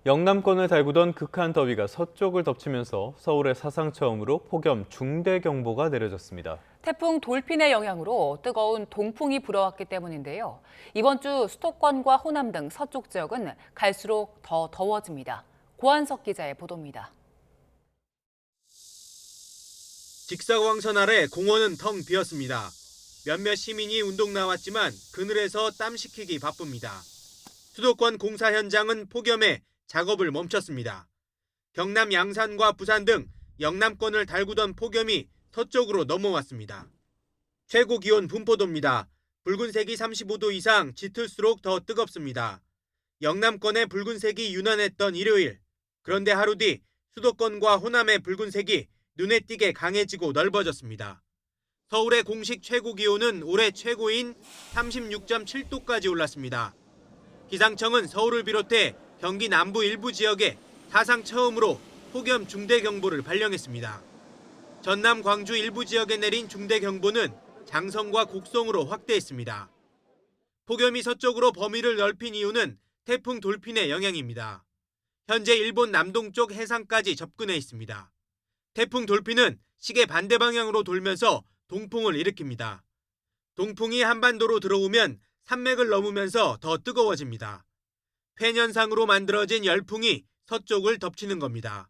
영남권을 달구던 극한 더위가 서쪽을 덮치면서 서울에 사상 처음으로 폭염 중대경보가 내려졌습니다. 태풍 돌핀의 영향으로 뜨거운 동풍이 불어왔기 때문인데요. 이번 주 수도권과 호남 등 서쪽 지역은 갈수록 더 더워집니다. 고한석 기자의 보도입니다. 직사광선 아래 공원은 텅 비었습니다. 몇몇 시민이 운동 나왔지만 그늘에서 땀 식히기 바쁩니다. 수도권 공사 현장은 폭염에 작업을 멈췄습니다. 경남 양산과 부산 등 영남권을 달구던 폭염이 서쪽으로 넘어왔습니다. 최고 기온 분포도입니다. 붉은색이 35도 이상 짙을수록 더 뜨겁습니다. 영남권의 붉은색이 유난했던 일요일. 그런데 하루 뒤 수도권과 호남의 붉은색이 눈에 띄게 강해지고 넓어졌습니다. 서울의 공식 최고 기온은 올해 최고인 36.7도까지 올랐습니다. 기상청은 서울을 비롯해 경기 남부 일부 지역에 사상 처음으로 폭염 중대경보를 발령했습니다. 전남, 광주 일부 지역에 내린 중대경보는 장성과 곡성으로 확대했습니다. 폭염이 서쪽으로 범위를 넓힌 이유는 태풍 돌핀의 영향입니다. 현재 일본 남동쪽 해상까지 접근해 있습니다. 태풍 돌핀은 시계 반대 방향으로 돌면서 동풍을 일으킵니다. 동풍이 한반도로 들어오면 산맥을 넘으면서 더 뜨거워집니다. 팬현상으로 만들어진 열풍이 서쪽을 덮치는 겁니다.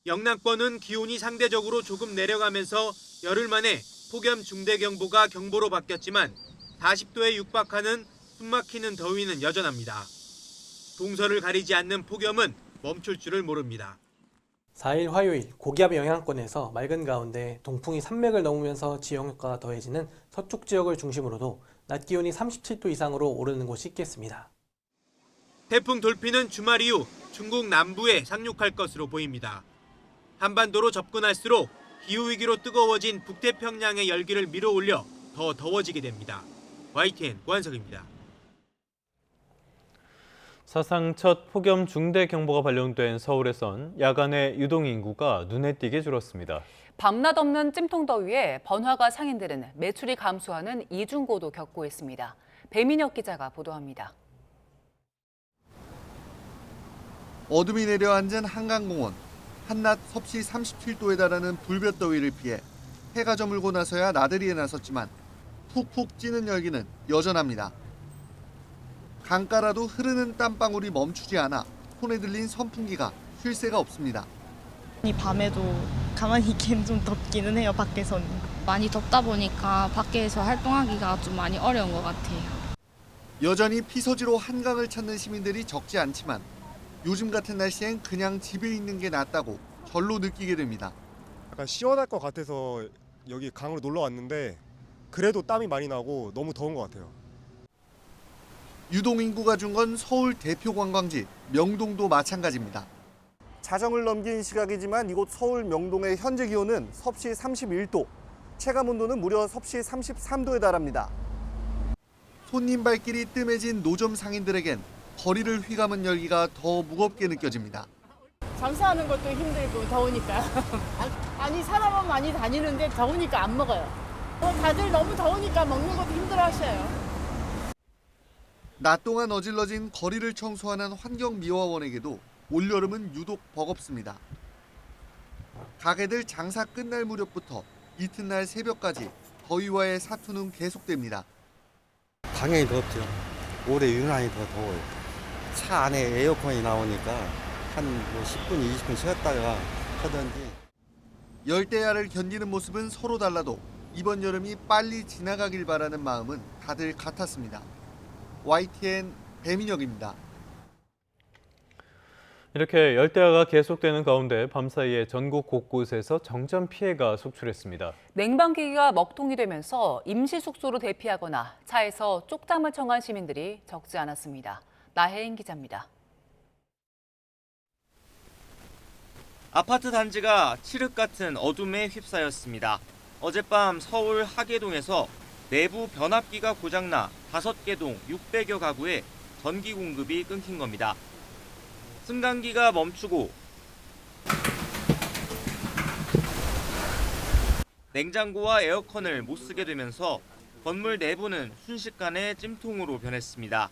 영남권은 기온이 상대적으로 조금 내려가면서 열흘 만에 폭염 중대경보가 경보로 바뀌었지만 40도에 육박하는 숨막히는 더위는 여전합니다. 동서를 가리지 않는 폭염은 멈출 줄을 모릅니다. 4일 화요일 고기압 영향권에서 맑은 가운데 동풍이 산맥을 넘으면서 지형효과가 더해지는 서쪽 지역을 중심으로도 낮 기온이 37도 이상으로 오르는 곳이 있겠습니다. 태풍 돌핀은 주말 이후 중국 남부에 상륙할 것으로 보입니다. 한반도로 접근할수록 기후위기로 뜨거워진 북태평양의 열기를 밀어올려 더 더워지게 됩니다. YTN 고한석입니다. 사상 첫 폭염 중대경보가 발령된 서울에선 야간에 유동인구가 눈에 띄게 줄었습니다. 밤낮 없는 찜통더위에 번화가 상인들은 매출이 감소하는 이중고도 겪고 있습니다. 배민혁 기자가 보도합니다. 어둠이 내려앉은 한강공원. 한낮 섭씨 37도에 달하는 불볕더위를 피해 해가 저물고 나서야 나들이에 나섰지만 푹푹 찌는 열기는 여전합니다. 강가라도 흐르는 땀방울이 멈추지 않아 손에 들린 선풍기가 쉴 새가 없습니다. 이 밤에도 가만히 있기엔 좀 덥기는 해요, 밖에서는. 많이 덥다 보니까 밖에서 활동하기가 좀 많이 어려운 것 같아요. 여전히 피서지로 한강을 찾는 시민들이 적지 않지만 요즘 같은 날씨엔 그냥 집에 있는 게 낫다고 절로 느끼게 됩니다. 약간 시원할 것 같아서 여기 강으로 놀러 왔는데 그래도 땀이 많이 나고 너무 더운 것 같아요. 유동인구가 준 건 서울 대표 관광지 명동도 마찬가지입니다. 자정을 넘긴 시각이지만 이곳 서울 명동의 현재 기온은 섭씨 31도, 체감온도는 무려 섭씨 33도에 달합니다. 손님 발길이 뜸해진 노점 상인들에겐 거리를 휘감은 열기가 더 무겁게 느껴집니다. 장사하는 것도 힘들고 더우니까. 아니 사람은 많이 다니는데 더우니까 안 먹어요. 다들 너무 더우니까 먹는 것도 힘들어하셔요. 낮 동안 어질러진 거리를 청소하는 환경미화원에게도 올여름은 유독 버겁습니다. 가게들 장사 끝날 무렵부터 이튿날 새벽까지 더위와의 사투는 계속됩니다. 당연히 덥죠. 올해 유난히 더 더워요. 차 안에 에어컨이 나오니까 한 10분, 20분 쉬었다가 하던지. 열대야를 견디는 모습은 서로 달라도 이번 여름이 빨리 지나가길 바라는 마음은 다들 같았습니다. YTN 배민혁입니다. 이렇게 열대야가 계속되는 가운데 밤사이에 전국 곳곳에서 정전 피해가 속출했습니다. 냉방기기가 먹통이 되면서 임시 숙소로 대피하거나 차에서 쪽잠을 청한 시민들이 적지 않았습니다. 나혜인 기자입니다. 아파트 단지가 칠흑 같은 어둠에 휩싸였습니다. 어젯밤 서울 하계동에서 내부 변압기가 고장나 5개 동 600여 가구에 전기 공급이 끊긴 겁니다. 승강기가 멈추고 냉장고와 에어컨을 못 쓰게 되면서 건물 내부는 순식간에 찜통으로 변했습니다.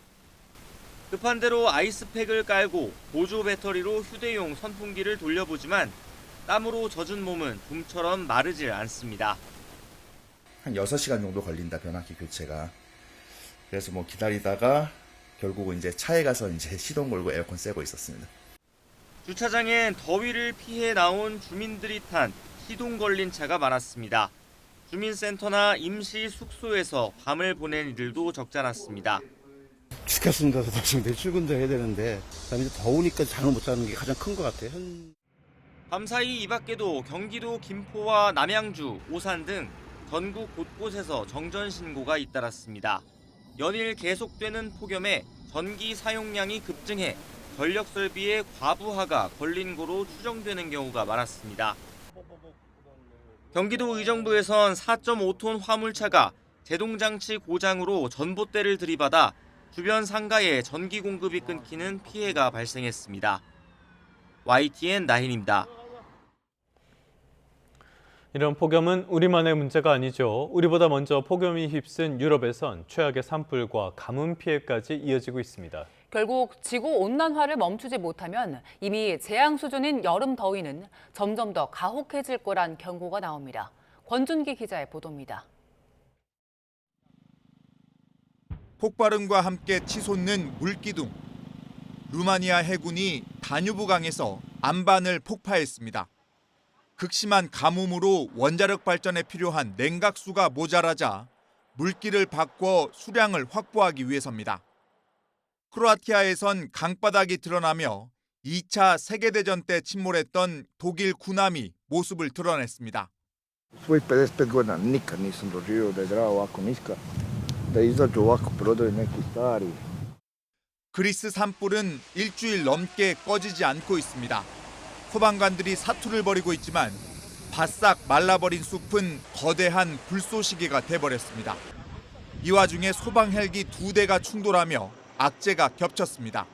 급한 대로 아이스팩을 깔고 보조 배터리로 휴대용 선풍기를 돌려보지만 땀으로 젖은 몸은 봄처럼 마르질 않습니다. 한 6시간 정도 걸린다, 변압기 교체가. 그래서 기다리다가 결국은 이제 차에 가서 이제 시동 걸고 에어컨 쐬고 있었습니다. 주차장엔 더위를 피해 나온 주민들이 탄 시동 걸린 차가 많았습니다. 주민센터나 임시 숙소에서 밤을 보낸 이들도 적잖았습니다. 죽겠습니다. 지금 내일 출근도 해야 되는데 이제 더우니까 잠을 못 자는 게 가장 큰 것 같아요. 밤사이 이 밖에도 경기도 김포와 남양주, 오산 등 전국 곳곳에서 정전 신고가 잇따랐습니다. 연일 계속되는 폭염에 전기 사용량이 급증해 전력 설비의 과부하가 걸린 거로 추정되는 경우가 많았습니다. 경기도 의정부에선 4.5톤 화물차가 제동장치 고장으로 전봇대를 들이받아 주변 상가에 전기 공급이 끊기는 피해가 발생했습니다. YTN 나힌입니다. 이런 폭염은 우리만의 문제가 아니죠. 우리보다 먼저 폭염이 휩쓴 유럽에선 최악의 산불과 가뭄 피해까지 이어지고 있습니다. 결국 지구온난화를 멈추지 못하면 이미 재앙 수준인 여름 더위는 점점 더 가혹해질 거란 경고가 나옵니다. 권준기 기자의 보도입니다. 폭발음과 함께 치솟는 물기둥. 루마니아 해군이 다뉴브강에서 안반을 폭파했습니다. 극심한 가뭄으로 원자력 발전에 필요한 냉각수가 모자라자 물기를 바꿔 수량을 확보하기 위해서입니다. 크로아티아에선 강바닥이 드러나며 2차 세계대전 때 침몰했던 독일 군함이 모습을 드러냈습니다. 그리스 산불은 일주일 넘게 꺼지지 않고 있습니다. 소방관들이 사투를 벌이고 있지만 바싹 말라버린 숲은 거대한 불쏘시개가 돼버렸습니다. 이 와중에 소방 헬기 2대가 충돌하며 악재가 겹쳤습니다.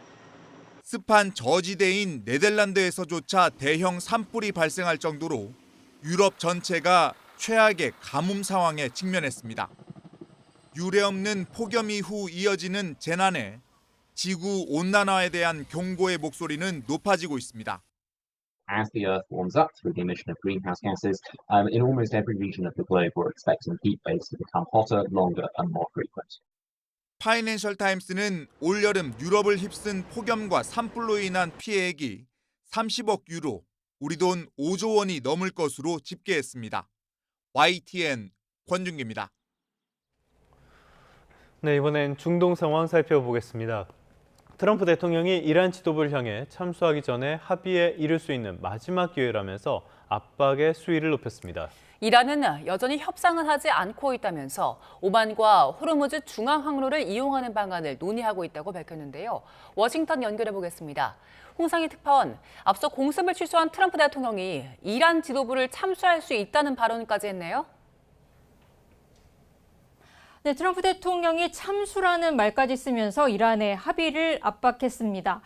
습한 저지대인 네덜란드에서조차 대형 산불이 발생할 정도로 유럽 전체가 최악의 가뭄 상황에 직면했습니다. 유례없는 폭염 이후 이어지는 재난에 지구 온난화에 대한 경고의 목소리는 높아지고 있습니다. As the Earth warms up through the emission of greenhouse gases, in almost every region of the globe, we're expecting heat waves to become hotter, longer, and more frequent. 파이낸셜 타임스는 올여름 유럽을 휩쓴 폭염과 산불로 인한 피해액이 30억 유로, 우리 돈 5조 원이 넘을 것으로 집계했습니다. YTN 권준기입니다. 네, 이번엔 중동 상황 살펴보겠습니다. 트럼프 대통령이 이란 지도부를 향해 참수하기 전에 합의에 이를 수 있는 마지막 기회라면서 압박의 수위를 높였습니다. 이란은 여전히 협상은 하지 않고 있다면서 오만과 호르무즈 중앙 항로를 이용하는 방안을 논의하고 있다고 밝혔는데요. 워싱턴 연결해 보겠습니다. 홍상희 특파원, 앞서 공습을 취소한 트럼프 대통령이 이란 지도부를 참수할 수 있다는 발언까지 했네요. 네, 트럼프 대통령이 참수라는 말까지 쓰면서 이란의 합의를 압박했습니다.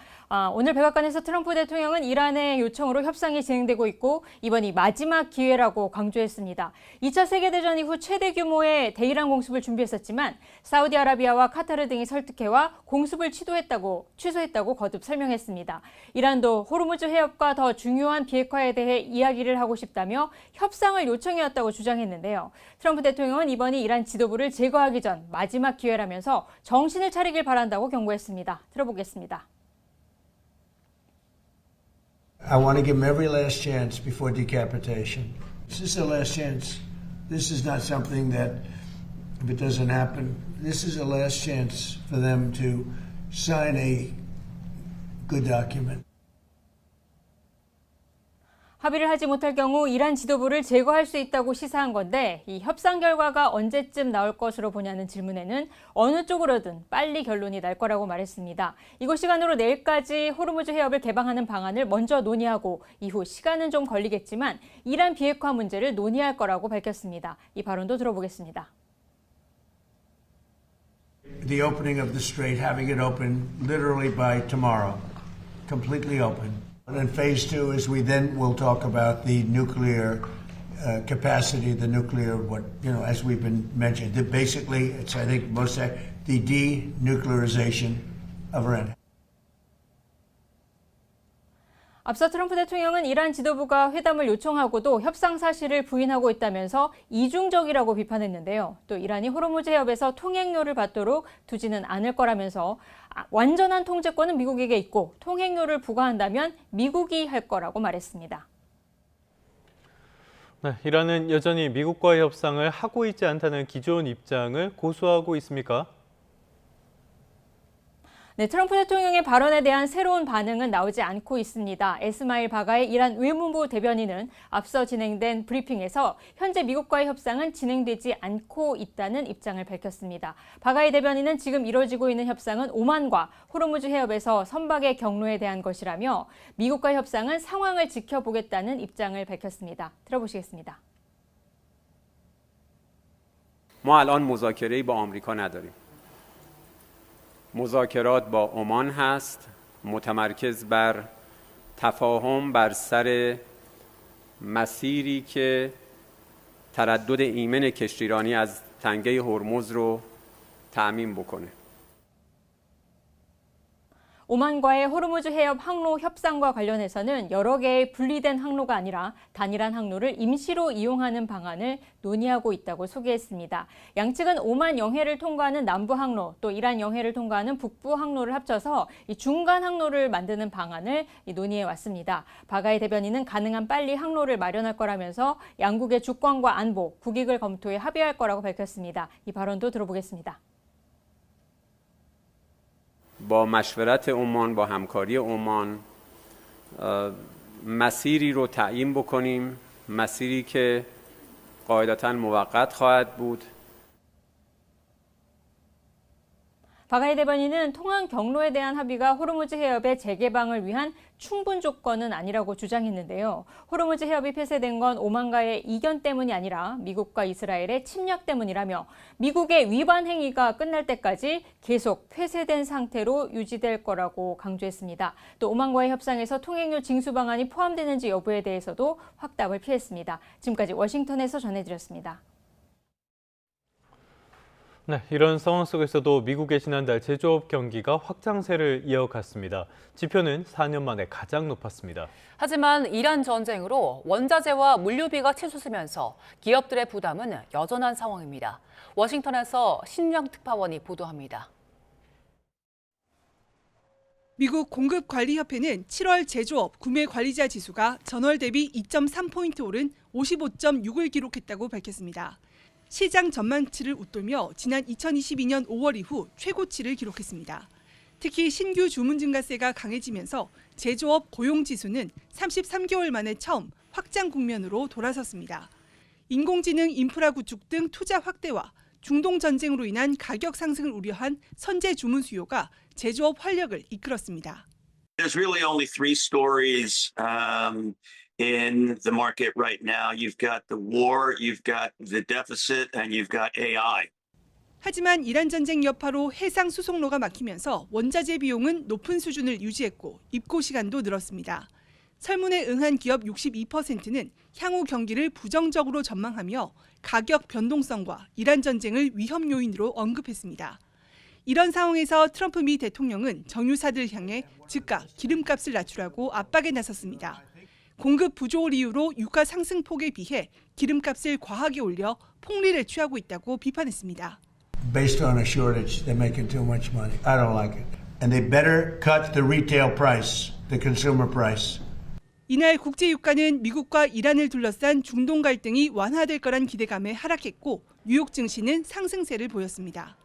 오늘 백악관에서 트럼프 대통령은 이란의 요청으로 협상이 진행되고 있고 이번이 마지막 기회라고 강조했습니다. 2차 세계대전 이후 최대 규모의 대이란 공습을 준비했었지만 사우디아라비아와 카타르 등이 설득해와 공습을 취소했다고 거듭 설명했습니다. 이란도 호르무즈 해협과 더 중요한 비핵화에 대해 이야기를 하고 싶다며 협상을 요청해왔다고 주장했는데요. 트럼프 대통령은 이번이 이란 지도부를 제거하기 전 마지막 기회라면서 정신을 차리길 바란다고 경고했습니다. 들어보겠습니다. I want to give them every last chance before decapitation. This is the last chance. This is not something that, if it doesn't happen, this is the last chance for them to sign a good document. 합의를 하지 못할 경우 이란 지도부를 제거할 수 있다고 시사한 건데 이 협상 결과가 언제쯤 나올 것으로 보냐는 질문에는 어느 쪽으로든 빨리 결론이 날 거라고 말했습니다. 이곳 시간으로 내일까지 호르무즈 해협을 개방하는 방안을 먼저 논의하고 이후 시간은 좀 걸리겠지만 이란 비핵화 문제를 논의할 거라고 밝혔습니다. 이 발언도 들어보겠습니다. The opening of the strait, having it open literally by tomorrow, completely open. And phase two is we then will talk about the nuclear capacity, the nuclear, as we've been mentioned. Basically, it's, I think, the denuclearization of Iran. 앞서 트럼프 대통령은 이란 지도부가 회담을 요청하고도 협상 사실을 부인하고 있다면서 이중적이라고 비판했는데요. 또 이란이 호르무즈 해협에서 통행료를 받도록 두지는 않을 거라면서 완전한 통제권은 미국에게 있고 통행료를 부과한다면 미국이 할 거라고 말했습니다. 네, 이란은 여전히 미국과의 협상을 하고 있지 않다는 기존 입장을 고수하고 있습니까? 네, 트럼프 대통령의 발언에 대한 새로운 반응은 나오지 않고 있습니다. 에스마일 바가의 이란 외무부 대변인은 앞서 진행된 브리핑에서 현재 미국과의 협상은 진행되지 않고 있다는 입장을 밝혔습니다. 바가의 대변인은 지금 이뤄지고 있는 협상은 오만과 호르무즈 해협에서 선박의 경로에 대한 것이라며 미국과의 협상은 상황을 지켜보겠다는 입장을 밝혔습니다. 들어보시겠습니다. ما الان مذاکره‌ای با آمریکا نداریم. مذاکرات با عمان هست متمرکز بر تفاهم بر سر مسیری که تردد ایمن کشتیرانی از تنگه هرمز رو تأمین بکنه. 오만과의 호르무즈 해협 항로 협상과 관련해서는 여러 개의 분리된 항로가 아니라 단일한 항로를 임시로 이용하는 방안을 논의하고 있다고 소개했습니다. 양측은 오만 영해를 통과하는 남부 항로, 또 이란 영해를 통과하는 북부 항로를 합쳐서 이 중간 항로를 만드는 방안을 논의해 왔습니다. 바가이 대변인은 가능한 빨리 항로를 마련할 거라면서 양국의 주권과 안보, 국익을 검토해 합의할 거라고 밝혔습니다. 이 발언도 들어보겠습니다. با مشورت عمان با همکاری عمان مسیری رو تعیین بکنیم مسیری که قاعدتاً موقت خواهد بود 바가이 대변인은 통항 경로에 대한 합의가 호르무즈 해협의 재개방을 위한 충분 조건은 아니라고 주장했는데요. 호르무즈 해협이 폐쇄된 건 오만과의 이견 때문이 아니라 미국과 이스라엘의 침략 때문이라며 미국의 위반 행위가 끝날 때까지 계속 폐쇄된 상태로 유지될 거라고 강조했습니다. 또 오만과의 협상에서 통행료 징수 방안이 포함되는지 여부에 대해서도 확답을 피했습니다. 지금까지 워싱턴에서 전해드렸습니다. 네, 이런 상황 속에서도 미국의 지난달 제조업 경기가 확장세를 이어갔습니다. 지표는 4년 만에 가장 높았습니다. 하지만 이란 전쟁으로 원자재와 물류비가 치솟으면서 기업들의 부담은 여전한 상황입니다. 워싱턴에서 신명 특파원이 보도합니다. 미국 공급관리협회는 7월 제조업 구매관리자 지수가 전월 대비 2.3포인트 오른 55.6을 기록했다고 밝혔습니다. 시장 전망치를 웃돌며 지난 2022년 5월 이후 최고치를 기록했습니다. 특히 신규 주문 증가세가 강해지면서 제조업 고용지수는 33개월 만에 처음 확장 국면으로 돌아섰습니다. 인공지능 인프라 구축 등 투자 확대와 중동 전쟁으로 인한 가격 상승을 우려한 선제 주문 수요가 제조업 활력을 이끌었습니다. There's really only three stories in the market right now. You've got the war, you've got the deficit, and you've got AI. 하지만 이란 전쟁 여파로 해상 수송로가 막히면서 원자재 비용은 높은 수준을 유지했고 입고 시간도 늘었습니다. 설문에 응한 기업 62%는 향후 경기를 부정적으로 전망하며 가격 변동성과 이란 전쟁을 위험 요인으로 언급했습니다. 이런 상황에서 트럼프 미 대통령은 정유사들 향해 즉각 기름값을 낮추라고 압박에 나섰습니다. 공급 부족을 이유로 유가 상승폭에 비해 기름값을 과하게 올려 폭리를 취하고 있다고 비판했습니다. Based on a shortage, they're making too much money. I don't like it. And they better cut the retail price, the consumer price. 이날 국제 유가는 미국과 이란을 둘러싼 중동 갈등이 완화될 거란 기대감에 하락했고 뉴욕 증시는 상승세를 보였습니다.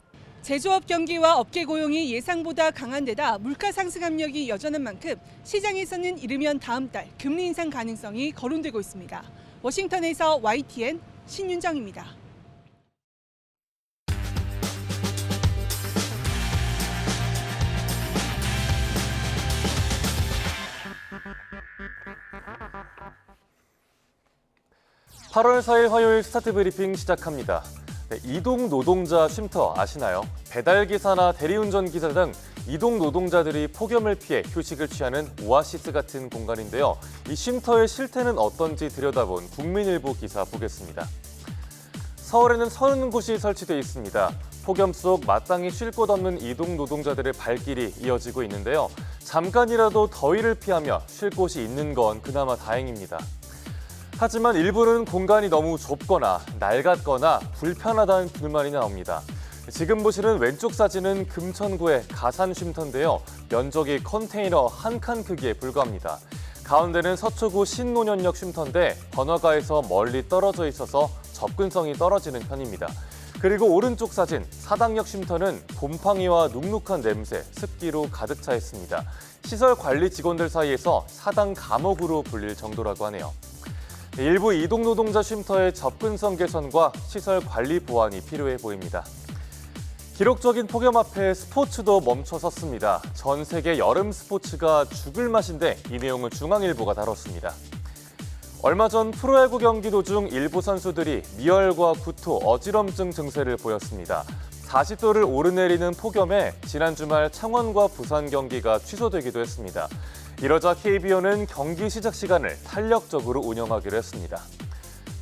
제조업 경기와 업계 고용이 예상보다 강한 데다 물가 상승 압력이 여전한 만큼 시장에서는 이르면 다음 달 금리 인상 가능성이 거론되고 있습니다. 워싱턴에서 YTN 신윤정입니다. (8월 4일) 화요일 스타트 브리핑 시작합니다. 네, 이동 노동자 쉼터 아시나요? 배달기사나 대리운전 기사 등 이동 노동자들이 폭염을 피해 휴식을 취하는 오아시스 같은 공간인데요. 이 쉼터의 실태는 어떤지 들여다본 국민일보 기사 보겠습니다. 서울에는 30곳이 설치돼 있습니다. 폭염 속 마땅히 쉴 곳 없는 이동 노동자들의 발길이 이어지고 있는데요. 잠깐이라도 더위를 피하며 쉴 곳이 있는 건 그나마 다행입니다. 하지만 일부는 공간이 너무 좁거나 낡았거나 불편하다는 불만이 나옵니다. 지금 보시는 왼쪽 사진은 금천구의 가산 쉼터인데요. 면적이 컨테이너 한 칸 크기에 불과합니다. 가운데는 서초구 신논현역 쉼터인데 번화가에서 멀리 떨어져 있어서 접근성이 떨어지는 편입니다. 그리고 오른쪽 사진, 사당역 쉼터는 곰팡이와 눅눅한 냄새, 습기로 가득 차 있습니다. 시설 관리 직원들 사이에서 사당 감옥으로 불릴 정도라고 하네요. 일부 이동노동자 쉼터의 접근성 개선과 시설 관리 보완이 필요해 보입니다. 기록적인 폭염 앞에 스포츠도 멈춰섰습니다. 전 세계 여름 스포츠가 죽을 맛인데 이 내용을 중앙일보가 다뤘습니다. 얼마 전 프로야구 경기 도중 일부 선수들이 미열과 구토, 어지럼증 증세를 보였습니다. 40도를 오르내리는 폭염에 지난 주말 창원과 부산 경기가 취소되기도 했습니다. 이러자 KBO는 경기 시작 시간을 탄력적으로 운영하기로 했습니다.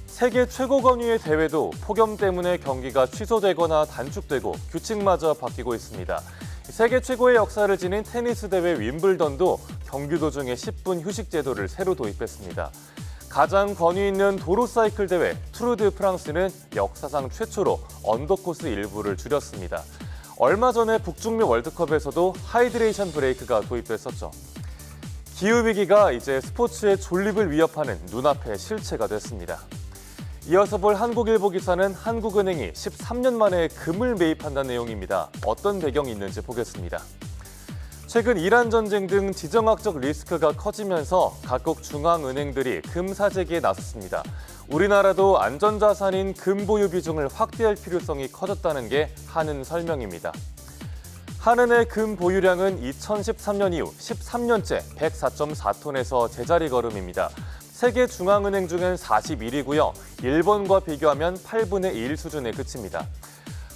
세계 최고 권위의 대회도 폭염 때문에 경기가 취소되거나 단축되고 규칙마저 바뀌고 있습니다. 세계 최고의 역사를 지닌 테니스 대회 윈블던도 경기 도중에 10분 휴식 제도를 새로 도입했습니다. 가장 권위 있는 도로 사이클 대회 투르 드 프랑스는 역사상 최초로 언더코스 일부를 줄였습니다. 얼마 전에 북중미 월드컵에서도 하이드레이션 브레이크가 도입됐었죠. 기후위기가 이제 스포츠의 존립을 위협하는 눈앞의 실체가 됐습니다. 이어서 볼 한국일보 기사는 한국은행이 13년 만에 금을 매입한다는 내용입니다. 어떤 배경이 있는지 보겠습니다. 최근 이란 전쟁 등 지정학적 리스크가 커지면서 각국 중앙은행들이 금 사재기에 나섰습니다. 우리나라도 안전자산인 금 보유 비중을 확대할 필요성이 커졌다는 게 한은 설명입니다. 한은의 금 보유량은 2013년 이후 13년째 104.4톤에서 제자리 걸음입니다. 세계 중앙은행 중엔 41위고요. 일본과 비교하면 8분의 1 수준에 그칩니다.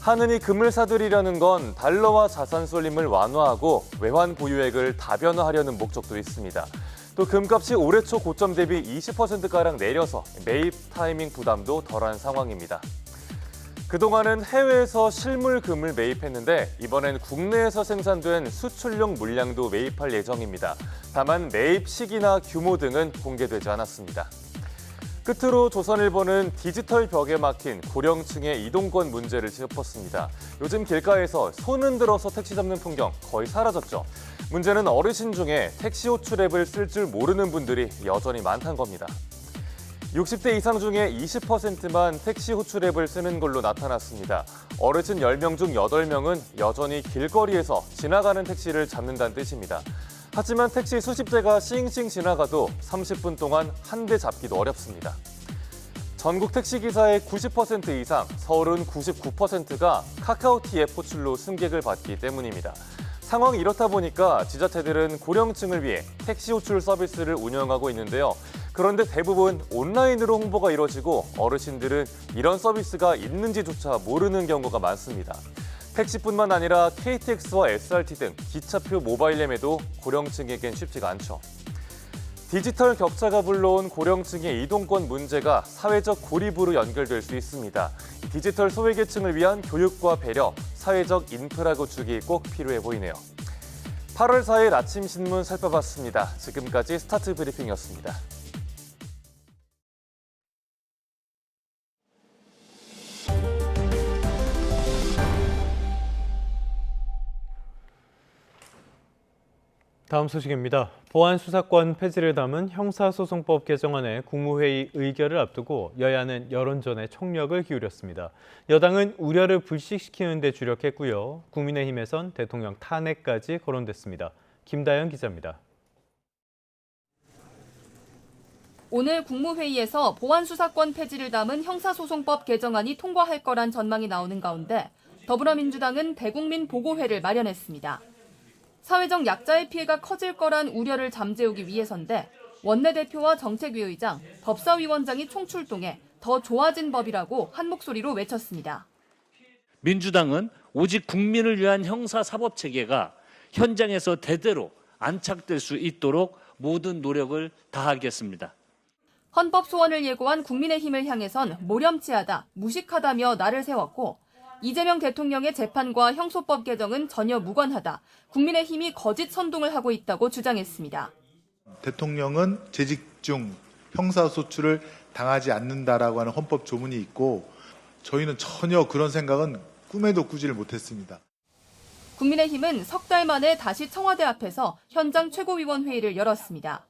한은이 금을 사들이려는 건 달러와 자산 쏠림을 완화하고 외환 보유액을 다변화하려는 목적도 있습니다. 또 금값이 올해 초 고점 대비 20%가량 내려서 매입 타이밍 부담도 덜한 상황입니다. 그동안은 해외에서 실물 금을 매입했는데 이번엔 국내에서 생산된 수출용 물량도 매입할 예정입니다. 다만 매입 시기나 규모 등은 공개되지 않았습니다. 끝으로 조선일보는 디지털 벽에 막힌 고령층의 이동권 문제를 짚었습니다. 요즘 길가에서 손 흔들어서 택시 잡는 풍경 거의 사라졌죠. 문제는 어르신 중에 택시 호출 앱을 쓸 줄 모르는 분들이 여전히 많다는 겁니다. 60대 이상 중에 20%만 택시 호출 앱을 쓰는 걸로 나타났습니다. 어르신 10명 중 8명은 여전히 길거리에서 지나가는 택시를 잡는다는 뜻입니다. 하지만 택시 수십 대가 싱싱 지나가도 30분 동안 한 대 잡기도 어렵습니다. 전국 택시기사의 90% 이상, 서울은 99%가 카카오티 앱 호출로 승객을 받기 때문입니다. 상황이 이렇다 보니까 지자체들은 고령층을 위해 택시 호출 서비스를 운영하고 있는데요. 그런데 대부분 온라인으로 홍보가 이루어지고 어르신들은 이런 서비스가 있는지조차 모르는 경우가 많습니다. 택시뿐만 아니라 KTX와 SRT 등 기차표 모바일 앱에도 고령층에겐 쉽지가 않죠. 디지털 격차가 불러온 고령층의 이동권 문제가 사회적 고립으로 연결될 수 있습니다. 디지털 소외계층을 위한 교육과 배려, 사회적 인프라 구축이 꼭 필요해 보이네요. 8월 4일 아침 신문 살펴봤습니다. 지금까지 스타트 브리핑이었습니다. 다음 소식입니다. 보안 수사권 폐지를 담은 형사소송법 개정안의 국무회의 의결을 앞두고 여야는 여론전에 총력을 기울였습니다. 여당은 우려를 불식시키는 데 주력했고요. 국민의힘에선 대통령 탄핵까지 거론됐습니다. 김다연 기자입니다. 오늘 국무회의에서 보안 수사권 폐지를 담은 형사소송법 개정안이 통과할 거란 전망이 나오는 가운데 더불어민주당은 대국민 보고회를 마련했습니다. 사회적 약자의 피해가 커질 거란 우려를 잠재우기 위해서인데 원내대표와 정책위의장, 법사위원장이 총출동해 더 좋아진 법이라고 한 목소리로 외쳤습니다. 민주당은 오직 국민을 위한 형사사법체계가 현장에서 대대로 안착될 수 있도록 모든 노력을 다하겠습니다. 헌법 소원을 예고한 국민의힘을 향해선 모렴치하다, 무식하다며 날을 세웠고 이재명 대통령의 재판과 형소법 개정은 전혀 무관하다. 국민의힘이 거짓 선동을 하고 있다고 주장했습니다. 대통령은 재직 중 형사소출을 당하지 않는다라고 하는 헌법 조문이 있고 저희는 전혀 그런 생각은 꿈에도 꾸지를 못했습니다. 국민의힘은 석 달 만에 다시 청와대 앞에서 현장 최고위원회의를 열었습니다.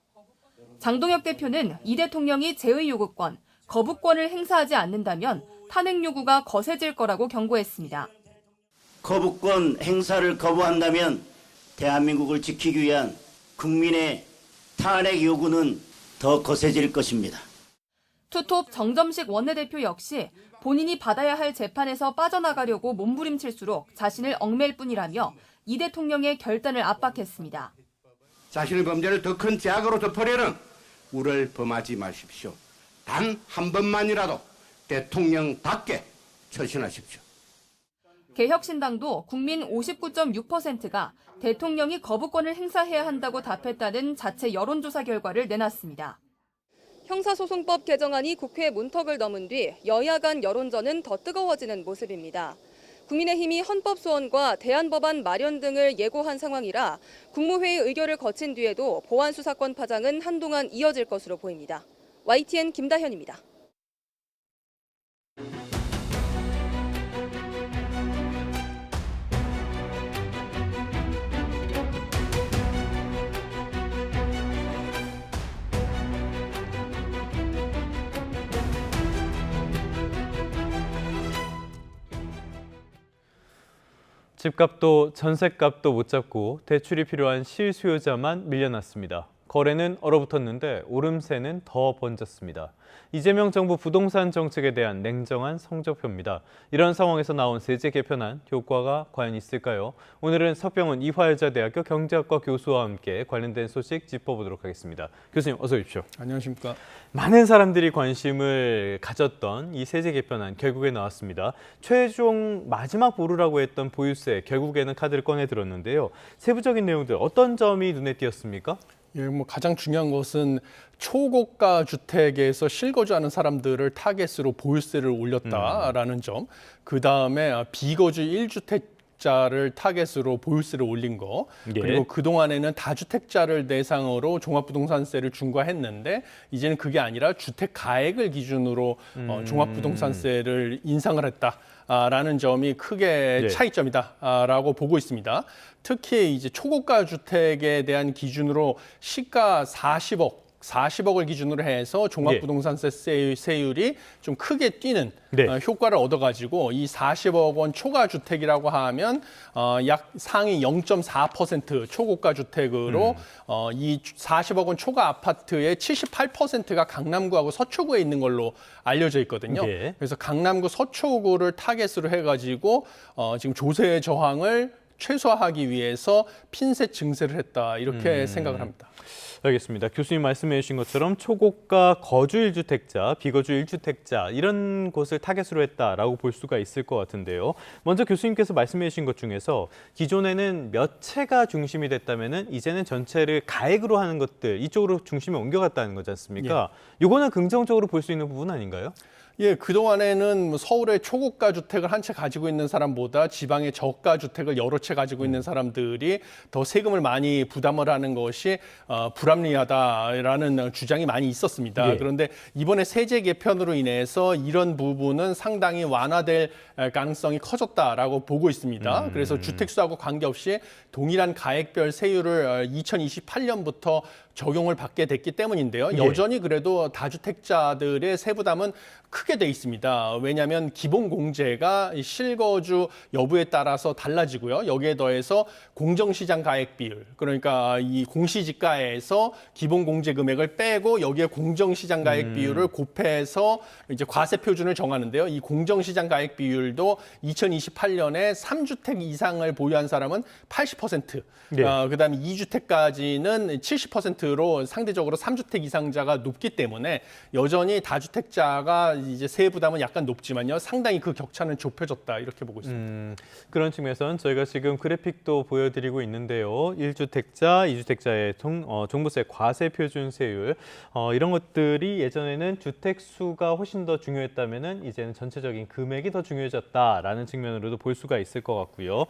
장동혁 대표는 이 대통령이 제의 요구권, 거부권을 행사하지 않는다면 탄핵 요구가 거세질 거라고 경고했습니다. 거부권 행사를 거부한다면 대한민국을 지키기 위한 국민의 탄핵 요구는 더 거세질 것입니다. 투톱 정점식 원내대표 역시 본인이 받아야 할 재판에서 빠져나가려고 몸부림칠수록 자신을 얽맬 뿐이라며 이 대통령의 결단을 압박했습니다. 자신의 범죄를 더 큰 제약으로 덮으려는 우를 범하지 마십시오. 단 한 번만이라도 대통령답게 처신하십시오. 개혁신당도 국민 59.6%가 대통령이 거부권을 행사해야 한다고 답했다는 자체 여론조사 결과를 내놨습니다. 형사소송법 개정안이 국회 문턱을 넘은 뒤 여야 간 여론전은 더 뜨거워지는 모습입니다. 국민의힘이 헌법소원과 대안법안 마련 등을 예고한 상황이라 국무회의 의결을 거친 뒤에도 보안수사권 파장은 한동안 이어질 것으로 보입니다. YTN 김다현입니다. 집값도 전셋값도 못 잡고 대출이 필요한 실수요자만 밀려났습니다. 거래는 얼어붙었는데 오름세는 더 번졌습니다. 이재명 정부 부동산 정책에 대한 냉정한 성적표입니다. 이런 상황에서 나온 세제 개편안 효과가 과연 있을까요? 오늘은 석병훈 이화여자대학교 경제학과 교수와 함께 관련된 소식 짚어보도록 하겠습니다. 교수님 어서 오십시오. 안녕하십니까. 많은 사람들이 관심을 가졌던 이 세제 개편안 결국에 나왔습니다. 최종 마지막 보루라고 했던 보유세 결국에는 카드를 꺼내 들었는데요. 세부적인 내용들 어떤 점이 눈에 띄었습니까? 예, 가장 중요한 것은 초고가 주택에서 실거주하는 사람들을 타겟으로 보유세를 올렸다라는 점, 그 다음에 비거주 1주택자를 타겟으로 보유세를 올린 거, 그리고 그동안에는 다주택자를 대상으로 종합부동산세를 중과했는데 이제는 그게 아니라 주택 가액을 기준으로 종합부동산세를 인상을 했다라는 점이 크게 차이점이다라고 보고 있습니다. 특히 이제 초고가 주택에 대한 기준으로 시가 40억을 기준으로 해서 종합부동산세 세율이 좀 크게 뛰는 효과를 얻어가지고 이 40억 원 초과 주택이라고 하면 약 상위 0.4% 초고가 주택으로 이 40억 원 초과 아파트의 78%가 강남구하고 서초구에 있는 걸로 알려져 있거든요. 그래서 강남구 서초구를 타겟으로 해가지고 지금 조세 저항을 최소화하기 위해서 핀셋 증세를 했다 이렇게 생각을 합니다. 알겠습니다. 교수님 말씀해 주신 것처럼 초고가 거주 1주택자, 비거주 1주택자 이런 곳을 타겟으로 했다라고 볼 수가 있을 것 같은데요. 먼저 교수님께서 말씀해 주신 것 중에서 기존에는 몇 채가 중심이 됐다면은 이제는 전체를 가액으로 하는 것들 이쪽으로 중심이 옮겨갔다는 거지 않습니까? 이거는 긍정적으로 볼 수 있는 부분 아닌가요? 예, 그동안에는 서울의 초고가 주택을 한 채 가지고 있는 사람보다 지방의 저가 주택을 여러 채 가지고 있는 사람들이 더 세금을 많이 부담을 하는 것이 불합리하다라는 주장이 많이 있었습니다. 그런데 이번에 세제 개편으로 인해서 이런 부분은 상당히 완화될 가능성이 커졌다라고 보고 있습니다. 그래서 주택수하고 관계없이 동일한 가액별 세율을 2028년부터 적용을 받게 됐기 때문인데요. 여전히 그래도 다주택자들의 세부담은 크게 돼 있습니다. 왜냐하면 기본 공제가 실거주 여부에 따라서 달라지고요. 여기에 더해서 공정시장 가액 비율, 그러니까 이 공시지가에서 기본 공제 금액을 빼고 여기에 공정시장 가액 비율을 곱해서 이제 과세 표준을 정하는데요. 이 공정시장 가액 비율도 2028년에 3주택 이상을 보유한 사람은 80%, 그다음에 2주택까지는 70%로 상대적으로 3주택 이상자가 높기 때문에 여전히 다주택자가 이제 세액 부담은 약간 높지만요. 상당히 그 격차는 좁혀졌다 이렇게 보고 있습니다. 그런 측면에서는 저희가 지금 그래픽도 보여드리고 있는데요. 1주택자, 2주택자의 종부세 과세 표준 세율 이런 것들이 예전에는 주택 수가 훨씬 더 중요했다면은 이제는 전체적인 금액이 더 중요해졌다라는 측면으로도 볼 수가 있을 것 같고요.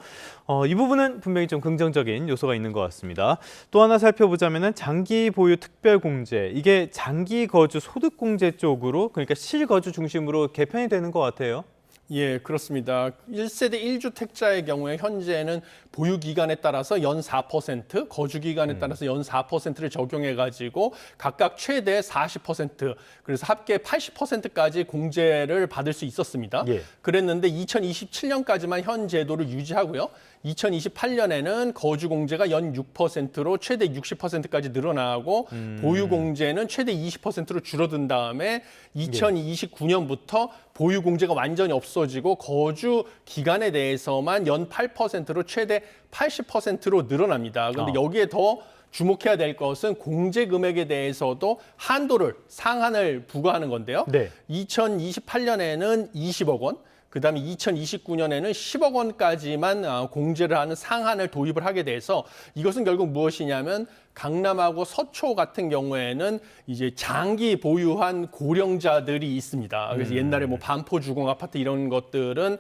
이 부분은 분명히 좀 긍정적인 요소가 있는 것 같습니다. 또 하나 살펴보자면은 장기 보유 특별 공제, 이게 장기 거주 소득 공제 쪽으로, 그러니까 실거주 중심으로 개편이 되는 것 같아요. 예, 그렇습니다. 1세대 1주택자의 경우에 현재는 보유 기간에 따라서 연 4%, 거주 기간에 따라서 연 4%를 적용해가지고 각각 최대 40%, 그래서 합계 80%까지 공제를 받을 수 있었습니다. 예. 그랬는데 2027년까지만 현 제도를 유지하고요. 2028년에는 거주 공제가 연 6%로 최대 60%까지 늘어나고 보유 공제는 최대 20%로 줄어든 다음에 2029년부터 보유 공제가 완전히 없어지고 거주 기간에 대해서만 연 8%로 최대 80%로 늘어납니다. 그런데 여기에 더 주목해야 될 것은 공제 금액에 대해서도 한도를, 상한을 부과하는 건데요. 네. 2028년에는 20억 원, 그다음에 2029년에는 10억 원까지만 공제를 하는 상한을 도입을 하게 돼서 이것은 결국 무엇이냐면 강남하고 서초 같은 경우에는 이제 장기 보유한 고령자들이 있습니다. 그래서 옛날에 뭐 반포 주공 아파트 이런 것들은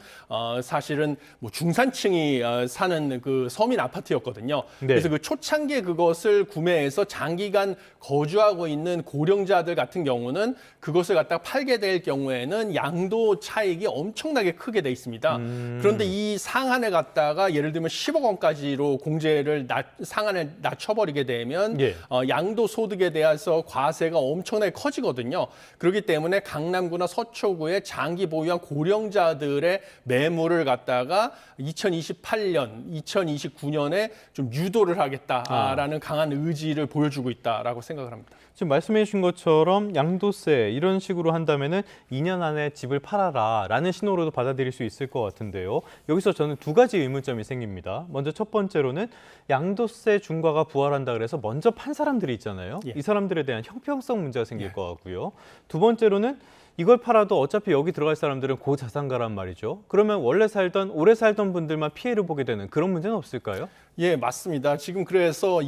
사실은 뭐 중산층이 사는 그 서민 아파트였거든요. 네. 그래서 그 초창기에 그것을 구매해서 장기간 거주하고 있는 고령자들 같은 경우는 그것을 갖다가 팔게 될 경우에는 양도 차익이 엄청나게 크게 돼 있습니다. 그런데 이 상한을 갖다가 예를 들면 10억 원까지로 공제를 상한을 낮춰버리게 되면 예. 양도 소득에 대해서 과세가 엄청나게 커지거든요. 그렇기 때문에 강남구나 서초구의 장기 보유한 고령자들의 매물을 갖다가 2028년, 2029년에 좀 유도를 하겠다라는 강한 의지를 보여주고 있다라고 생각을 합니다. 지금 말씀해 주신 것처럼 양도세 이런 식으로 한다면은 2년 안에 집을 팔아라라는 신호로도 받아들일 수 있을 것 같은데요. 여기서 저는 두 가지 의문점이 생깁니다. 먼저 첫 번째로는 양도세 중과가 부활한다 그래서 먼저 판 사람들이 있잖아요. 예. 이 사람들에 대한 형평성 문제가 생길 것 같고요. 두 번째로는 이걸 팔아도 어차피 여기 들어갈 사람들은 고자산가란 말이죠. 그러면 원래 살던, 오래 살던 분들만 피해를 보게 되는 그런 문제는 없을까요? 예, 맞습니다. 지금 그래서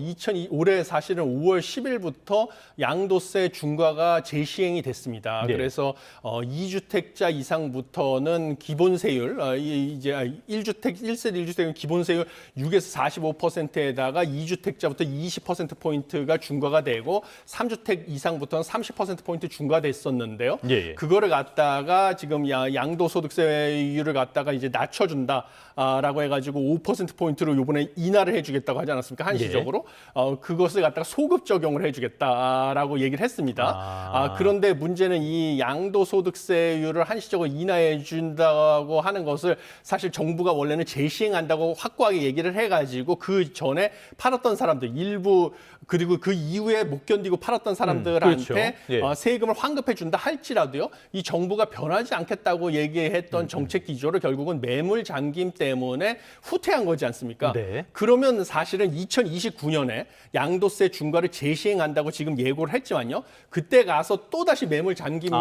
올해 사실은 5월 10일부터 양도세 중과가 재시행이 됐습니다. 네. 그래서 2주택자 이상부터는 기본세율, 이제 1세대 1주택은 기본세율 6에서 45%에다가 2주택자부터 20%포인트가 중과가 되고 3주택 이상부터는 30%포인트 중과됐었는데요. 예. 그거를 갖다가 지금 양도소득세율을 갖다가 이제 낮춰준다라고 해가지고 5%포인트로 요번에 인하를 해주겠다고 하지 않았습니까? 한시적으로. 그것을 갖다가 소급 적용을 해주겠다라고 얘기를 했습니다. 그런데 문제는 이 양도소득세율을 한시적으로 인하해 준다고 하는 것을 사실 정부가 원래는 재시행한다고 확고하게 얘기를 해가지고 그 전에 팔았던 사람들 일부 그리고 그 이후에 못 견디고 팔았던 사람들한테 그렇죠. 예. 세금을 환급해 준다 할지라도요. 이 정부가 변하지 않겠다고 얘기했던 정책 기조를 결국은 매물 잠김 때문에 후퇴한 거지 않습니까? 네. 그러면 사실은 2029년에 양도세 중과를 재시행한다고 지금 예고를 했지만요. 그때 가서 또다시 매물 잠김은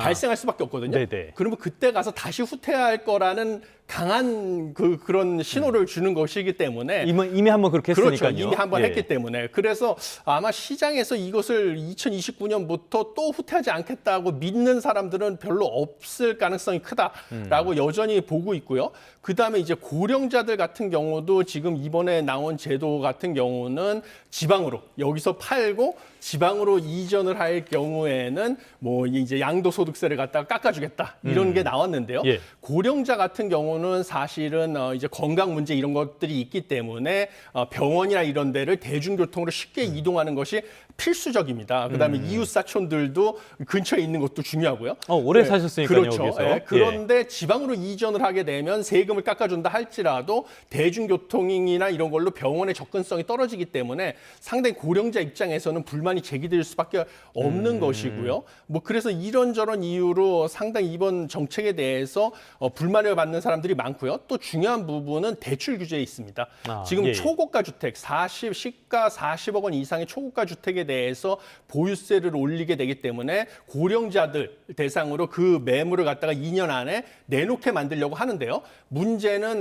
발생할 수밖에 없거든요. 네네. 그러면 그때 가서 다시 후퇴할 거라는 강한 그런 신호를 주는 것이기 때문에 이미 한번 그렇게 했으니까요. 그렇죠. 이미 한번 예. 했기 때문에 그래서 아마 시장에서 이것을 2029년부터 또 후퇴하지 않겠다고 믿는 사람들은 별로 없을 가능성이 크다라고 여전히 보고 있고요. 그다음에 이제 고령자들 같은 경우도 지금 이번에 나온 제도 같은 경우는 지방으로 여기서 팔고 지방으로 이전을 할 경우에는 뭐 이제 양도소득세를 갖다가 깎아주겠다 이런 게 나왔는데요. 예. 고령자 같은 경우는 사실은 이제 건강 문제 이런 것들이 있기 때문에 병원이나 이런 데를 대중교통으로 쉽게 이동하는 것이 필수적입니다. 그다음에 이웃 사촌들도 근처에 있는 것도 중요하고요. 오래 사셨으니까요. 그렇죠. 여기서. 예. 그런데 지방으로 이전을 하게 되면 세금을 깎아준다 할지라도 대중교통이나 이런 걸로 병원의 접근성이 떨어지기 때문에 상당히 고령자 입장에서는 불만이 제기될 수밖에 없는 것이고요. 뭐 그래서 이런저런 이유로 상당히 이번 정책에 대해서 불만을 받는 사람들이 많고요. 또 중요한 부분은 대출 규제에 있습니다. 지금 예. 초고가 주택, 시가 40억 원 이상의 초고가 주택에 주택에 대해서 보유세를 올리게 되기 때문에 고령자들 대상으로 그 매물을 갖다가 2년 안에 내놓게 만들려고 하는데요. 문제는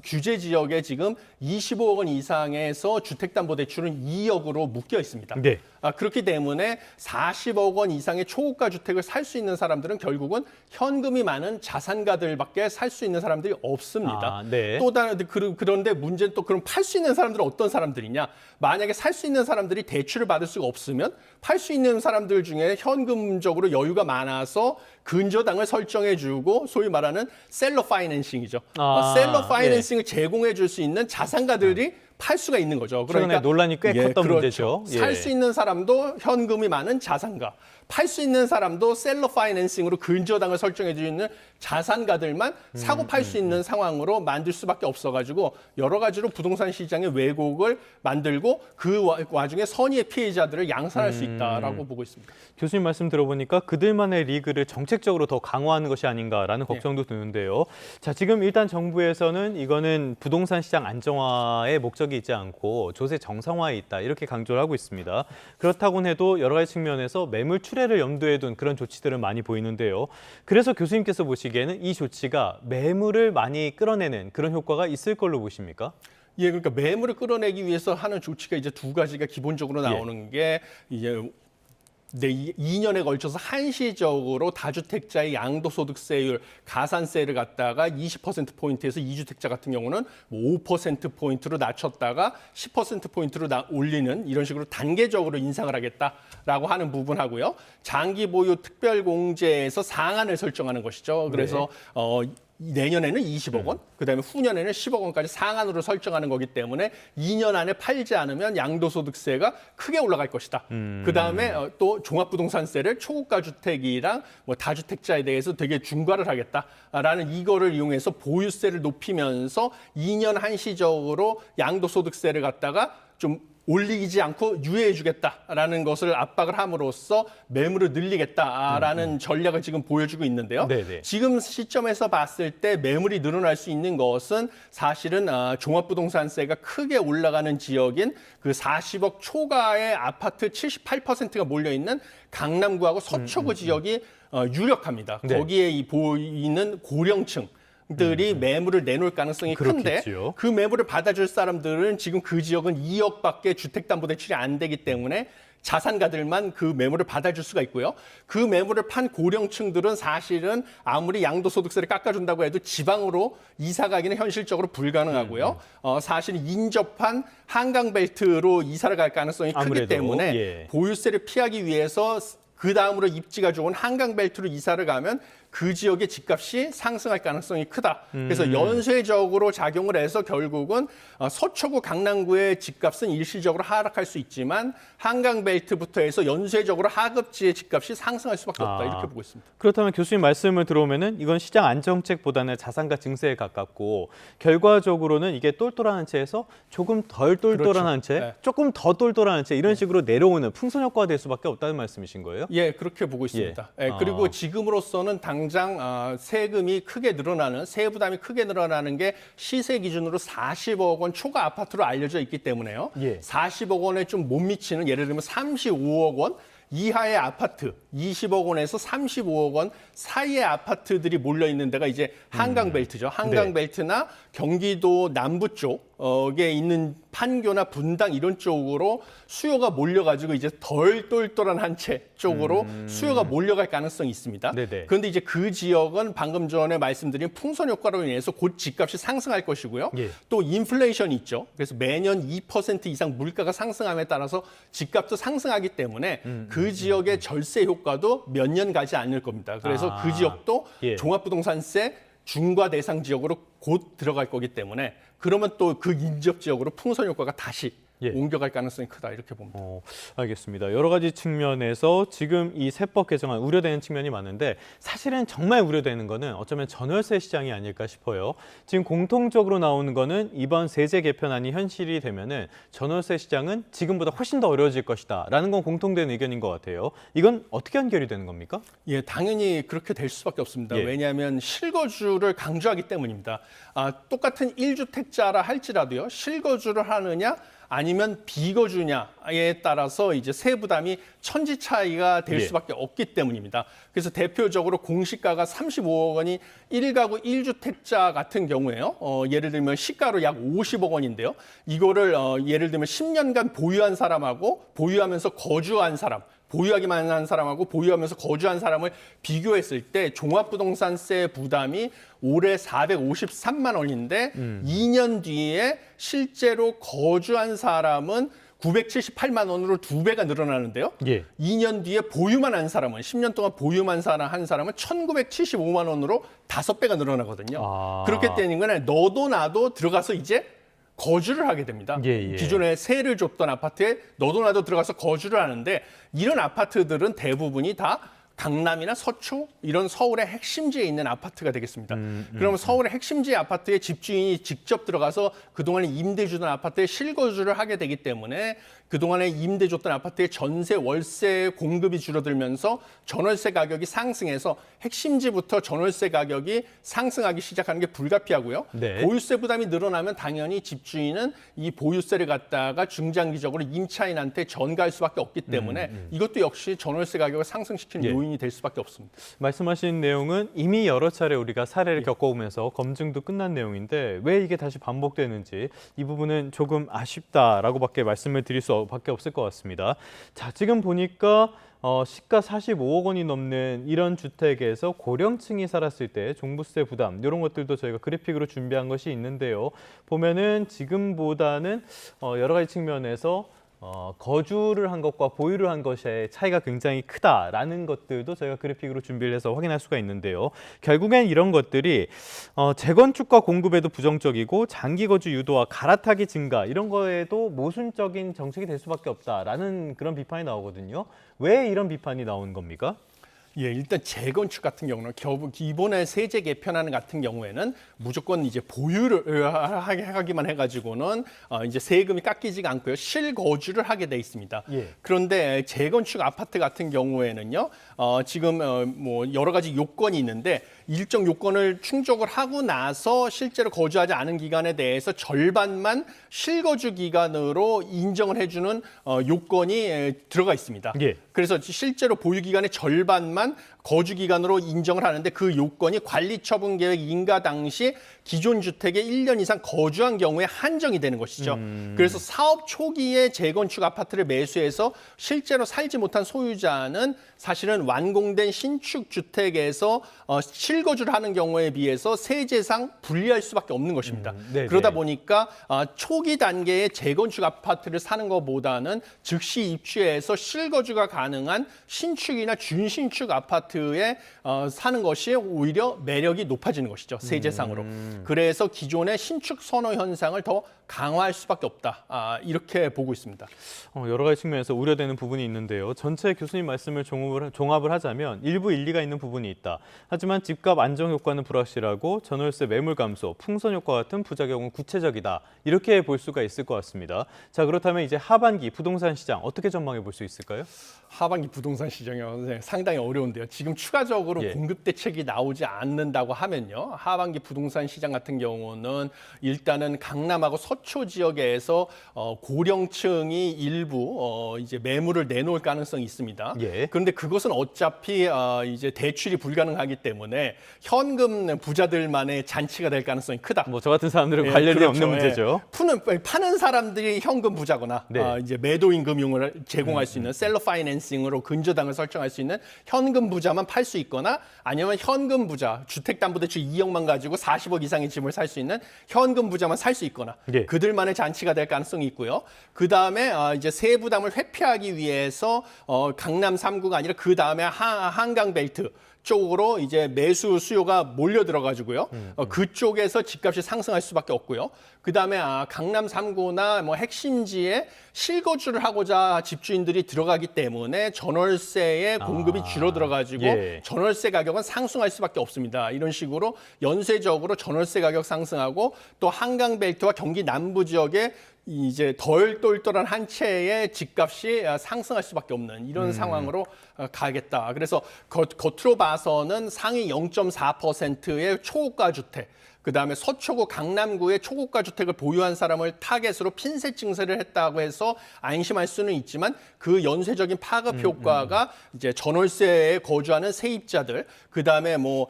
규제 지역에 지금 25억 원 이상에서 주택담보대출은 2억으로 묶여 있습니다. 네. 그렇기 때문에 40억 원 이상의 초고가 주택을 살 수 있는 사람들은 결국은 현금이 많은 자산가들밖에 살 수 있는 사람들이 없습니다. 네. 또 다른 그런데 문제는 또 그럼 팔 수 있는 사람들은 어떤 사람들이냐? 만약에 살 수 있는 사람들이 대출을 받을 수가 없으면 팔 수 있는 사람들 중에 현금적으로 여유가 많아서 근저당을 설정해주고 소위 말하는 셀러 파이낸싱이죠. 셀러 파이낸싱을 제공해 줄 수 있는 자산가들이 팔 수가 있는 거죠. 최근에 논란이 꽤 컸던 문제죠. 살 수 있는 사람도 현금이 많은 자산가, 팔 수 있는 사람도 셀러 파이낸싱으로 근저당을 설정해 주는 자산가들만 사고 팔 수 있는 상황으로 만들 수밖에 없어가지고 여러 가지로 부동산 시장의 왜곡을 만들고 그 와중에 선의의 피해자들을 양산할 수 있다라고 보고 있습니다. 교수님 말씀 들어보니까 그들만의 리그를 정책적으로 더 강화하는 것이 아닌가라는 걱정도 드는데요. 자, 지금 일단 정부에서는 이거는 부동산 시장 안정화의 목적이 있지 않고 조세 정상화에 있다 이렇게 강조를 하고 있습니다. 그렇다고 해도 여러 가지 측면에서 매물 출회를 염두에 둔 그런 조치들은 많이 보이는데요. 그래서 교수님께서 보시기에는 이 조치가 매물을 많이 끌어내는 그런 효과가 있을 걸로 보십니까? 예, 그러니까 매물을 끌어내기 위해서 하는 조치가 이제 두 가지가 기본적으로 나오는 게 이제 2년에 걸쳐서 한시적으로 다주택자의 양도소득세율, 가산세를 갖다가 20%포인트에서 2주택자 같은 경우는 5%포인트로 낮췄다가 10%포인트로 올리는 이런 식으로 단계적으로 인상을 하겠다라고 하는 부분하고요. 장기 보유 특별공제에서 상한을 설정하는 것이죠. 그래서 내년에는 20억 원, 그다음에 후년에는 10억 원까지 상한으로 설정하는 거기 때문에 2년 안에 팔지 않으면 양도소득세가 크게 올라갈 것이다. 그다음에 또 종합부동산세를 초고가 주택이랑 뭐 다주택자에 대해서 되게 중과를 하겠다라는 이거를 이용해서 보유세를 높이면서 2년 한시적으로 양도소득세를 갖다가 좀 올리지 않고 유예해주겠다라는 것을 압박을 함으로써 매물을 늘리겠다라는 전략을 지금 보여주고 있는데요. 네네. 지금 시점에서 봤을 때 매물이 늘어날 수 있는 것은 사실은 종합부동산세가 크게 올라가는 지역인 그 40억 초과의 아파트 78%가 몰려있는 강남구하고 서초구 지역이 유력합니다. 네. 거기에 보이는 고령층 들이 매물을 내놓을 가능성이 큰데 그렇겠죠. 그 매물을 받아줄 사람들은 지금 그 지역은 2억밖에 주택담보대출이 안 되기 때문에 자산가들만 그 매물을 받아줄 수가 있고요. 그 매물을 판 고령층들은 사실은 아무리 양도소득세를 깎아준다고 해도 지방으로 이사 가기는 현실적으로 불가능하고요. 사실 인접한 한강벨트로 이사를 갈 가능성이 크기 아무래도, 때문에 보유세를 피하기 위해서 그 다음으로 입지가 좋은 한강벨트로 이사를 가면 그 지역의 집값이 상승할 가능성이 크다. 그래서 연쇄적으로 작용을 해서 결국은 서초구 강남구의 집값은 일시적으로 하락할 수 있지만 한강벨트부터 해서 연쇄적으로 하급지의 집값이 상승할 수밖에 없다. 이렇게 보고 있습니다. 그렇다면 교수님 말씀을 들어오면은 이건 시장 안정책보다는 자산가 증세에 가깝고 결과적으로는 이게 똘똘한 한 채에서 조금 덜 똘똘한 한 채, 조금 더 똘똘한 한 채 이런 식으로 내려오는 풍선 효과가 될 수밖에 없다는 말씀이신 거예요? 예, 그렇게 보고 있습니다. 그리고 지금으로서는 당장 세금이 크게 늘어나는, 세부담이 크게 늘어나는 게 시세 기준으로 40억 원 초과 아파트로 알려져 있기 때문에요. 40억 원에 좀 못 미치는 예를 들면 35억 원 이하의 아파트, 20억 원에서 35억 원 사이의 아파트들이 몰려 있는 데가 이제 한강벨트죠. 한강벨트나 경기도 남부 쪽에 있는 판교나 분당 이런 쪽으로 수요가 몰려가지고 이제 덜 똘똘한 한 채 쪽으로 수요가 몰려갈 가능성이 있습니다. 그런데 이제 그 지역은 방금 전에 말씀드린 풍선 효과로 인해서 곧 집값이 상승할 것이고요. 또 인플레이션이 있죠. 그래서 매년 2% 이상 물가가 상승함에 따라서 집값도 상승하기 때문에 그 지역의 절세 효과도 몇 년 가지 않을 겁니다. 그래서 그 지역도 종합부동산세 중과 대상 지역으로 곧 들어갈 거기 때문에 그러면 또 그 인접 지역으로 풍선 효과가 다시 옮겨갈 가능성이 크다 이렇게 봅니다. 알겠습니다. 여러 가지 측면에서 지금 이 세법 개정안 우려되는 측면이 많은데 사실은 정말 우려되는 거는 어쩌면 전월세 시장이 아닐까 싶어요. 지금 공통적으로 나오는 거는 이번 세제 개편안이 현실이 되면은 전월세 시장은 지금보다 훨씬 더 어려워질 것이다라는 건 공통된 의견인 것 같아요. 이건 어떻게 연결이 되는 겁니까? 예, 당연히 그렇게 될 수밖에 없습니다. 왜냐하면 실거주를 강조하기 때문입니다. 똑같은 1주택자라 할지라도요. 실거주를 하느냐 아니면 비거주냐에 따라서 이제 세부담이 천지 차이가 될 수밖에 없기 때문입니다. 그래서 대표적으로 공시가가 35억 원이 1가구 1주택자 같은 경우에요. 예를 들면 시가로 약 50억 원인데요. 이거를 예를 들면 10년간 보유한 사람하고 보유하면서 거주한 사람, 보유하기만 한 사람하고 보유하면서 거주한 사람을 비교했을 때 종합부동산세 부담이 올해 453만 원인데 2년 뒤에 실제로 거주한 사람은 978만 원으로 2배가 늘어나는데요. 2년 뒤에 보유만 한 사람은 10년 동안 보유만 한 사람은 1,975만 원으로 5배가 늘어나거든요. 그렇기 때문에 너도 나도 들어가서 이제 거주를 하게 됩니다. 기존에 세를 줬던 아파트에 너도 나도 들어가서 거주를 하는데 이런 아파트들은 대부분이 다 강남이나 서초 이런 서울의 핵심지에 있는 아파트가 되겠습니다. 그러면 서울의 핵심지 아파트에 집주인이 직접 들어가서 그동안에 임대 주던 아파트에 실거주를 하게 되기 때문에 그동안에 임대 줬던 아파트의 전세, 월세 공급이 줄어들면서 전월세 가격이 상승해서 핵심지부터 전월세 가격이 상승하기 시작하는 게 불가피하고요. 보유세 부담이 늘어나면 당연히 집주인은 이 보유세를 갖다가 중장기적으로 임차인한테 전가할 수밖에 없기 때문에 이것도 역시 전월세 가격을 상승시키는 요인이 될 수밖에 없습니다. 말씀하신 내용은 이미 여러 차례 우리가 사례를 겪어오면서 검증도 끝난 내용인데 왜 이게 다시 반복되는지 이 부분은 조금 아쉽다라고밖에 말씀을 드릴 수밖에 없을 것 같습니다. 자, 지금 보니까 시가 45억 원이 넘는 이런 주택에서 고령층이 살았을 때 종부세 부담 이런 것들도 저희가 그래픽으로 준비한 것이 있는데요. 보면은 지금보다는 여러 가지 측면에서 거주를 한 것과 보유를 한 것의 차이가 굉장히 크다라는 것들도 저희가 그래픽으로 준비를 해서 확인할 수가 있는데요. 결국엔 이런 것들이 재건축과 공급에도 부정적이고 장기 거주 유도와 갈아타기 증가 이런 거에도 모순적인 정책이 될 수밖에 없다라는 그런 비판이 나오거든요. 왜 이런 비판이 나온 겁니까? 일단 재건축 같은 경우는 기본의 세제 개편안 같은 경우에는 무조건 이제 보유를 하기만 해가지고는 이제 세금이 깎이지가 않고요. 실거주를 하게 돼 있습니다. 그런데 재건축 아파트 같은 경우에는요, 지금 뭐 여러 가지 요건이 있는데 일정 요건을 충족을 하고 나서 실제로 거주하지 않은 기간에 대해서 절반만 실거주 기간으로 인정을 해주는 요건이 들어가 있습니다. 그래서 실제로 보유 기간의 절반만 거주 기간으로 인정을 하는데 그 요건이 관리처분 계획 인가 당시 기존 주택에 1년 이상 거주한 경우에 한정이 되는 것이죠. 그래서 사업 초기에 재건축 아파트를 매수해서 실제로 살지 못한 소유자는 사실은 완공된 신축 주택에서 실거주를 하는 경우에 비해서 세제상 불리할 수밖에 없는 것입니다. 그러다 보니까 초기 단계의 재건축 아파트를 사는 것보다는 즉시 입주해서 실거주가 가능한 신축이나 준신축 아파트에 사는 것이 오히려 매력이 높아지는 것이죠. 세제상으로. 그래서 기존의 신축 선호 현상을 더 강화할 수밖에 없다. 이렇게 보고 있습니다. 여러 가지 측면에서 우려되는 부분이 있는데요. 전체 교수님 말씀을 종합을 하자면 일부 일리가 있는 부분이 있다. 하지만 집값 안정 효과는 불확실하고 전월세 매물 감소, 풍선 효과 같은 부작용은 구체적이다. 이렇게 볼 수가 있을 것 같습니다. 자, 그렇다면 이제 하반기 부동산 시장 어떻게 전망해 볼 수 있을까요? 하반기 부동산 시장이 상당히 어려운데요. 지금 추가적으로 공급 대책이 나오지 않는다고 하면요. 하반기 부동산 시장 같은 경우는 일단은 강남하고 서초 지역에서 고령층이 일부 이제 매물을 내놓을 가능성이 있습니다. 그런데 그것은 어차피 이제 대출이 불가능하기 때문에 현금 부자들만의 잔치가 될 가능성이 크다. 뭐 저 같은 사람들은 관련이 없는 문제죠. 파는 사람들이 현금 부자거나 이제 매도인 금융을 제공할 수 있는 셀러 파이낸싱으로 근저당을 설정할 수 있는 현금 부자만 팔 수 있거나 아니면 현금 부자, 주택담보대출 2억만 가지고 40억 이상의 집을 살 수 있는 현금 부자만 살 수 있거나 그들만의 잔치가 될 가능성이 있고요. 그 다음에 이제 세부담을 회피하기 위해서 강남 3구가 아니라 그 다음에 한강벨트 쪽으로 이제 매수 수요가 몰려 들어가지고요. 그쪽에서 집값이 상승할 수밖에 없고요. 그 다음에 강남 3구나 뭐 핵심지에 실거주를 하고자 집주인들이 들어가기 때문에 전월세의 공급이 줄어들어가지고 전월세 가격은 상승할 수밖에 없습니다. 이런 식으로 연쇄적으로 전월세 가격 상승하고 또 한강벨트와 경기 남부 지역에 이제 덜 똘똘한 한 채의 집값이 상승할 수밖에 없는 이런 상황으로 가겠다. 그래서 겉으로 봐서는 상위 0.4%의 초고가 주택, 그다음에 서초구 강남구의 초고가 주택을 보유한 사람을 타겟으로 핀셋 증세를 했다고 해서 안심할 수는 있지만 그 연쇄적인 파급 효과가 이제 전월세에 거주하는 세입자들, 그다음에 뭐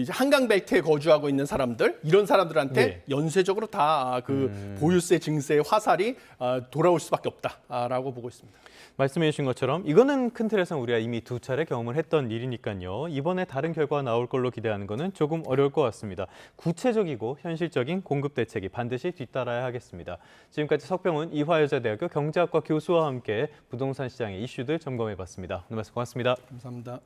한강 벨트에 거주하고 있는 사람들, 이런 사람들한테 연쇄적으로 다 그 보유세 증세의 화살이 돌아올 수밖에 없다라고 보고 있습니다. 말씀해 주신 것처럼 이거는 큰 틀에서 우리가 이미 2차례 경험을 했던 일이니까요. 이번에 다른 결과가 나올 걸로 기대하는 거는 조금 어려울 것 같습니다. 구체적이고 현실적인 공급 대책이 반드시 뒤따라야 하겠습니다. 지금까지 석병훈 이화여자대학교 경제학과 교수와 함께 부동산 시장의 이슈들 점검해봤습니다. 오늘 말씀 고맙습니다. 감사합니다.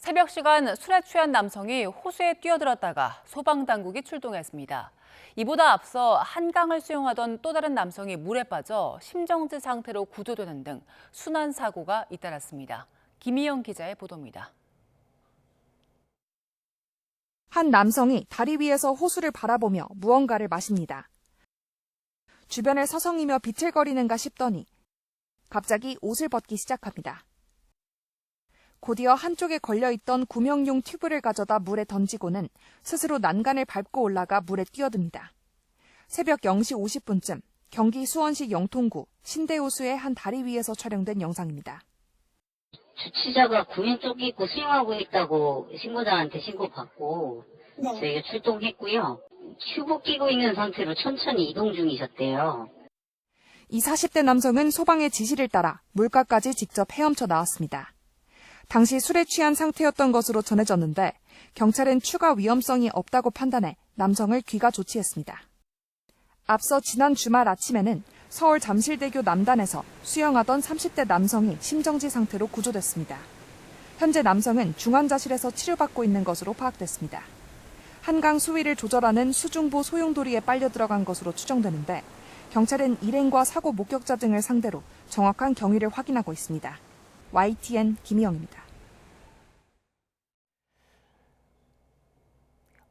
새벽 시간 술에 취한 남성이 호수에 뛰어들었다가 소방당국이 출동했습니다. 이보다 앞서 한강을 수영하던 또 다른 남성이 물에 빠져 심정지 상태로 구조되는 등 순환 사고가 잇따랐습니다. 김희영 기자의 보도입니다. 한 남성이 다리 위에서 호수를 바라보며 무언가를 마십니다. 주변을 서성이며 비틀거리는가 싶더니 갑자기 옷을 벗기 시작합니다. 곧이어 한쪽에 걸려있던 구명용 튜브를 가져다 물에 던지고는 스스로 난간을 밟고 올라가 물에 뛰어듭니다. 새벽 0시 50분쯤 경기 수원시 영통구 신대호수의 한 다리 위에서 촬영된 영상입니다. 주치자가 구명 조끼 입고 수영하고 있다고 신고자한테 신고받고 저희가 출동했고요. 튜브 끼고 있는 상태로 천천히 이동 중이셨대요. 이 40대 남성은 소방의 지시를 따라 물가까지 직접 헤엄쳐 나왔습니다. 당시 술에 취한 상태였던 것으로 전해졌는데 경찰은 추가 위험성이 없다고 판단해 남성을 귀가 조치했습니다. 앞서 지난 주말 아침에는 서울 잠실대교 남단에서 수영하던 30대 남성이 심정지 상태로 구조됐습니다. 현재 남성은 중환자실에서 치료받고 있는 것으로 파악됐습니다. 한강 수위를 조절하는 수중보 소용돌이에 빨려 들어간 것으로 추정되는데 경찰은 일행과 사고 목격자 등을 상대로 정확한 경위를 확인하고 있습니다. YTN 김희영입니다.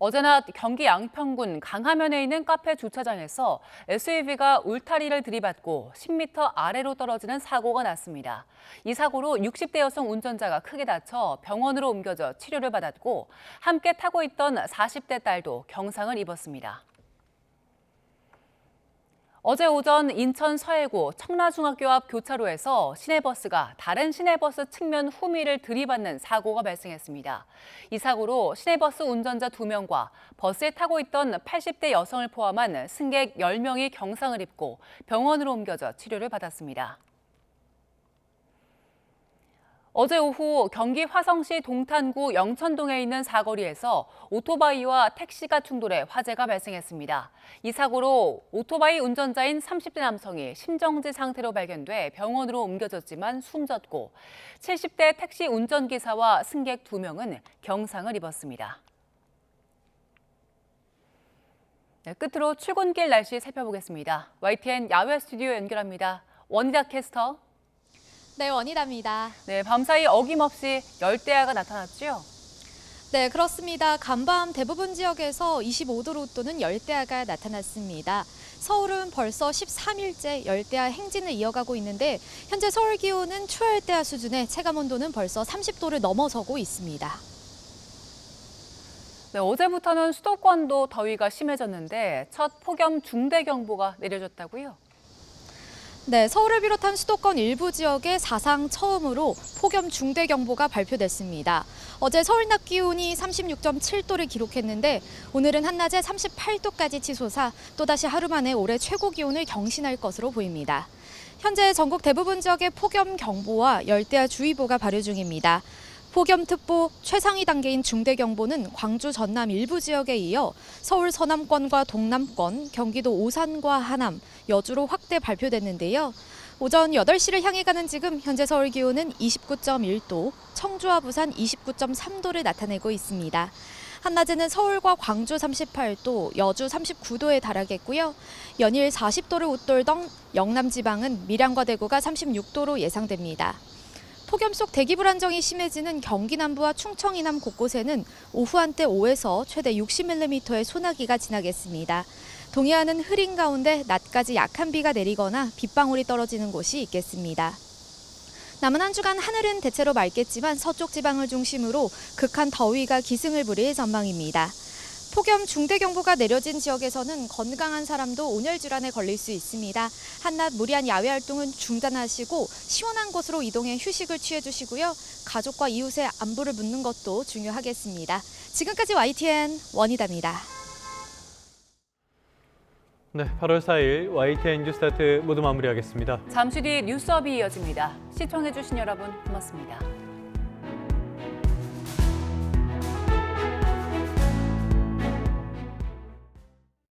어제 낮 경기 양평군 강하면에 있는 카페 주차장에서 SUV가 울타리를 들이받고 10m 아래로 떨어지는 사고가 났습니다. 이 사고로 60대 여성 운전자가 크게 다쳐 병원으로 옮겨져 치료를 받았고 함께 타고 있던 40대 딸도 경상을 입었습니다. 어제 오전 인천 서해구 청라중학교 앞 교차로에서 시내버스가 다른 시내버스 측면 후미를 들이받는 사고가 발생했습니다. 이 사고로 시내버스 운전자 2명과 버스에 타고 있던 80대 여성을 포함한 승객 10명이 경상을 입고 병원으로 옮겨져 치료를 받았습니다. 어제 오후 경기 화성시 동탄구 영천동에 있는 사거리에서 오토바이와 택시가 충돌해 화재가 발생했습니다. 이 사고로 오토바이 운전자인 30대 남성이 심정지 상태로 발견돼 병원으로 옮겨졌지만 숨졌고 70대 택시 운전기사와 승객 2명은 경상을 입었습니다. 네, 끝으로 출근길 날씨 살펴보겠습니다. YTN 야외 스튜디오 연결합니다. 원희다 캐스터. 네, 원희다입니다. 네, 밤사이 어김없이 열대야가 나타났죠? 네, 그렇습니다. 간밤 대부분 지역에서 25도로 또는 열대야가 나타났습니다. 서울은 벌써 13일째 열대야 행진을 이어가고 있는데 현재 서울 기온은 초열대야 수준의 체감온도는 벌써 30도를 넘어서고 있습니다. 네, 어제부터는 수도권도 더위가 심해졌는데 첫 폭염 중대경보가 내려졌다고요? 네, 서울을 비롯한 수도권 일부 지역에 사상 처음으로 폭염 중대경보가 발표됐습니다. 어제 서울 낮 기온이 36.7도를 기록했는데 오늘은 한낮에 38도까지 치솟아 또다시 하루 만에 올해 최고 기온을 경신할 것으로 보입니다. 현재 전국 대부분 지역에 폭염 경보와 열대야 주의보가 발효 중입니다. 폭염특보 최상위 단계인 중대경보는 광주 전남 일부 지역에 이어 서울 서남권과 동남권, 경기도 오산과 하남, 여주로 확대 발표됐는데요. 오전 8시를 향해 가는 지금 현재 서울 기온은 29.1도, 청주와 부산 29.3도를 나타내고 있습니다. 한낮에는 서울과 광주 38도, 여주 39도에 달하겠고요. 연일 40도를 웃돌던 영남 지방은 밀양과 대구가 36도로 예상됩니다. 폭염 속 대기 불안정이 심해지는 경기 남부와 충청 이남 곳곳에는 오후 한때 5에서 최대 60mm의 소나기가 지나겠습니다. 동해안은 흐린 가운데 낮까지 약한 비가 내리거나 빗방울이 떨어지는 곳이 있겠습니다. 남은 한 주간 하늘은 대체로 맑겠지만 서쪽 지방을 중심으로 극한 더위가 기승을 부릴 전망입니다. 폭염 중대경보가 내려진 지역에서는 건강한 사람도 온열 질환에 걸릴 수 있습니다. 한낮 무리한 야외 활동은 중단하시고 시원한 곳으로 이동해 휴식을 취해주시고요. 가족과 이웃의 안부를 묻는 것도 중요하겠습니다. 지금까지 YTN 원희다입니다. 네, 8월 4일 YTN 뉴스타트 모두 마무리하겠습니다. 잠시 뒤 뉴스업이 이어집니다. 시청해주신 여러분 고맙습니다.